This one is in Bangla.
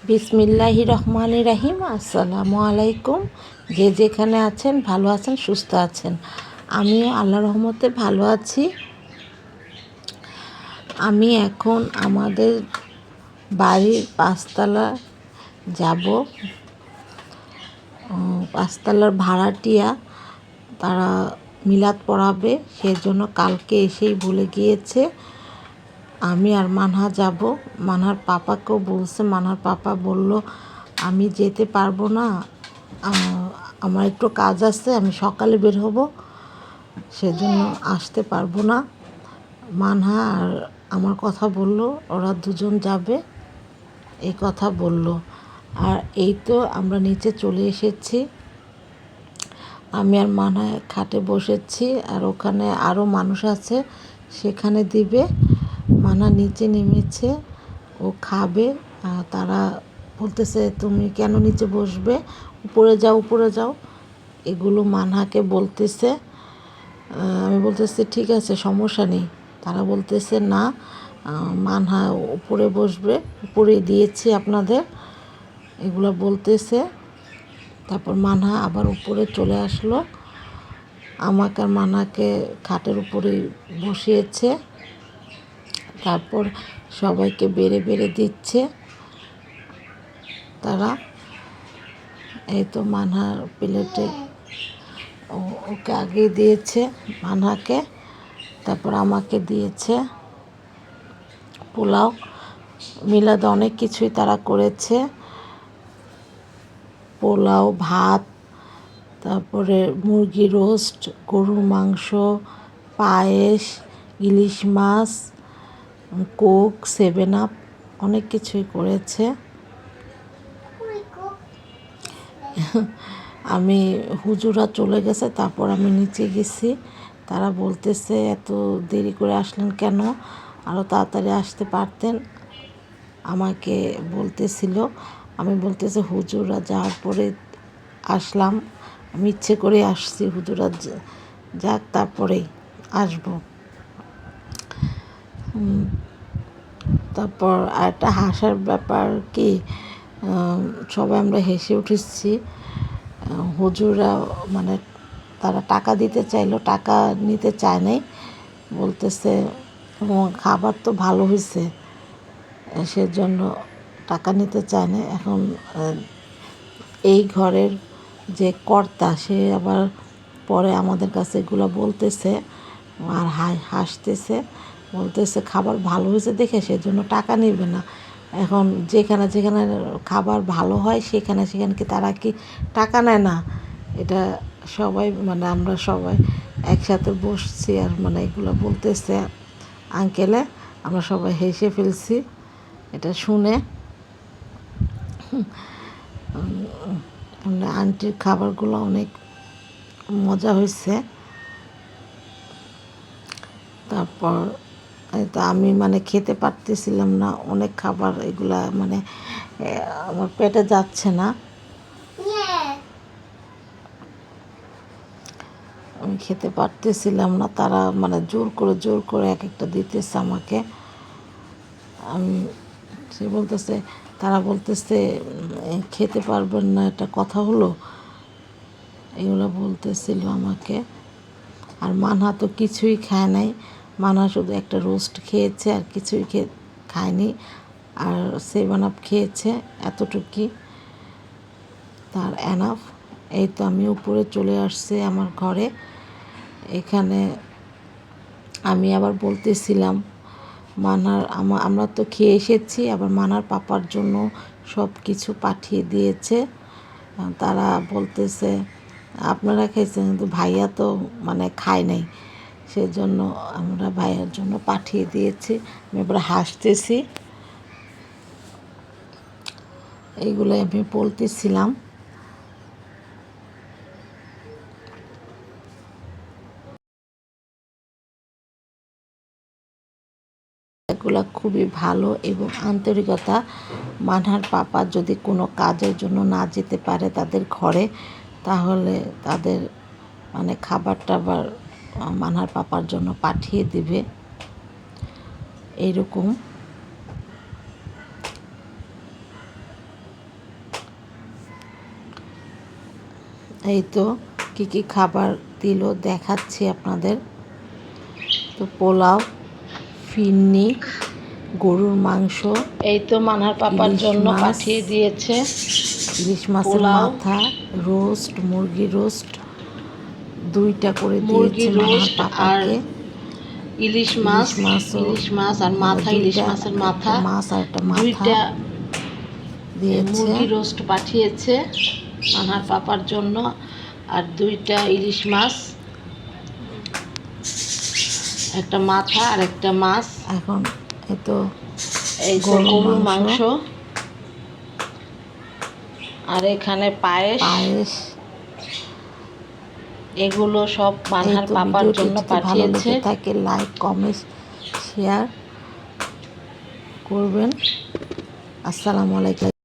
বিসমিল্লাহির রহমানির রহিম। আসসালামু আলাইকুম। যে যেখানে আছেন ভালো আছেন, সুস্থ আছেন। আমিও আল্লাহর রহমতে ভালো আছি। আমি এখন আমাদের বাড়ির পাঁচতলা যাব। পাঁচতলার ভাড়াটিয়া তারা মিলাদ পড়াবে, সেজন্য কালকে এসেই ভুলে গিয়েছে। আমি আর মানহা যাব। মানহার পাপাকেও বলছে, মানহার পাপা বলল আমি যেতে পারবো না, আমার একটু কাজ আছে, আমি সকালে বের হব, সেজন্য আসতে পারবো না। মানহা আর আমার কথা বলল, ওরা দুজন যাবে, এই কথা বলল। আর এই তো আমরা নিচে চলে এসেছি। আমি আর মানহা খাটে বসেছি, আর ওখানে আরও মানুষ আছে, সেখানে দিবে। মানহা নিচে নেমেছে, ও খাবে। তারা বলতেছে তুমি কেন নিচে বসবে, উপরে যাও উপরে যাও, এগুলো মানহাকে বলতেছে। আমি বলতেছি ঠিক আছে, সমস্যা নেই। তারা বলতেছে না, মানহা উপরে বসবে, উপরে দিয়েছি আপনাদের, এগুলো বলতেছে। তারপর মানহা আবার উপরে চলে আসলো, আমাকে আর মানহাকে খাটের উপরে বসিয়েছে। তারপর সবাইকে বেড়ে বেড়ে দিচ্ছে তারা। এই তো মানহার প্লেটে ওকে আগে দিয়েছে, মানহাকে। তারপর আমাকে দিয়েছে পোলাও। মিলাদে অনেক কিছুই তারা করেছে, পোলাও, ভাত, তারপরে মুরগি রোস্ট, গরুর মাংস, পায়েস, ইলিশ মাছ, কোক, 7 আপ, অনেক কিছুই করেছে। আমি হুজুরা চলে গেছে, তারপর আমি নিচে গেছি। তারা বলতেছে এত দেরি করে আসলেন কেন, আরও তাড়াতাড়ি আসতে পারতেন, আমাকে বলতেছিল। আমি বলতেছি হুজুরা যাওয়ার পরে আসলাম, আমি ইচ্ছে করে আসছি, হুজুরা যাক তারপরেই আসবো। তারপর একটা হাসার ব্যাপার কি, সবাই আমরা হেসে উঠেছি। হুজুরা মানে তারা টাকা দিতে চাইলো, টাকা নিতে চায় নাই, বলতেছে খাবার তো ভালো হয়েছে, সেজন্য টাকা নিতে চায় না। এখন এই ঘরের যে কর্তা, সে আবার পরে আমাদের কাছে এগুলো বলতেছে আর হাসতেছে, বলতেছে খাবার ভালো হয়েছে দেখে সেজন্য টাকা নেবে না। এখন যেখানে যেখানে খাবার ভালো হয় সেখানে সেখানে কি তারা কি টাকা নেয় না? এটা সবাই মানে আমরা সবাই একসাথে বসছি আর মানে এগুলো বলতেছে আঙ্কেলে, আমরা সবাই হেসে ফেলছি এটা শুনে। আন্টির খাবারগুলো অনেক মজা হয়েছে। তারপর তো আমি মানে খেতে পারতেছিলাম না, অনেক খাবার, এগুলা মানে আমার পেটে যাচ্ছে না, আমি খেতে পারতেছিলাম না। তারা মানে জোর করে এক একটা দিতেছে আমাকে। আমি সে বলতেছে, তারা বলতেছে খেতে পারবেন না, এটা কথা হলো, এগুলো বলতেছিল আমাকে। আর মানহা তো কিছুই খায় নাই, মানহা শুধু একটা রোস্ট খেয়েছে আর কিছুই খায়নি, আর 7 আপ খেয়েছে, এতটুকুই তার এনাফ। এই তো আমি উপরে চলে আসছি আমার ঘরে। এখানে আমি আবার বলতেছিলাম মানহার আমরা তো খেয়ে এসেছি, আবার মানহার পাপার জন্য সব কিছু পাঠিয়ে দিয়েছে। তারা বলতেছে আপনারা খেয়েছেন কিন্তু ভাইয়া তো মানে খায় নাই, সেজন্য আমরা ভাইয়ার জন্য পাঠিয়ে দিয়েছি। আমি এবার হাসতেছি, এইগুলো আমি বলতেছিলাম। এগুলো খুবই ভালো এবং আন্তরিকতা। মানহার পাপা যদি কোনো কাজের জন্য না যেতে পারে তাদের ঘরে, তাহলে তাদের মানে খাবার টাবার মানহার পাপার জন্য পাঠিয়ে দিবে, এইরকম। এই তো কি কি খাবার দিল দেখাচ্ছি আপনাদের। তো পোলাও, ফিরনি, গরুর মাংস, এই তো মানহার পাপার ইলিশ জন্য মাছ, পাঠিয়ে দিয়েছে ইলিশ মাছের পোলাও, মাথা, রোস্ট, মুরগি রোস্ট 2টা করে মুরগি দিয়েছে মানহার রোস্ট আর পাপাকে। ইলিশ ইলিশ মাছও মাছ আর মাথা, ইলিশ মাছের একটা মাথা, মাছ আর একটা মাথা 2টা দিয়েছে। মুরগি রোস্ট পাঠিয়েছে মানহার পাপার জন্য, আর 2টা ইলিশ মাছ, একটা মাথা আর একটা মাছ। এখন এই তো এই তো গরুর মাংস, আর এখানে পায়েস। এগুলো সব এই মানহার তো পাপার ভিডিওটি জন্য যদি ভালো পাঠিয়েছে। লেগে থাকে লাইক কমেন্ট শেয়ার করবেন। আসসালামু আলাইকুম।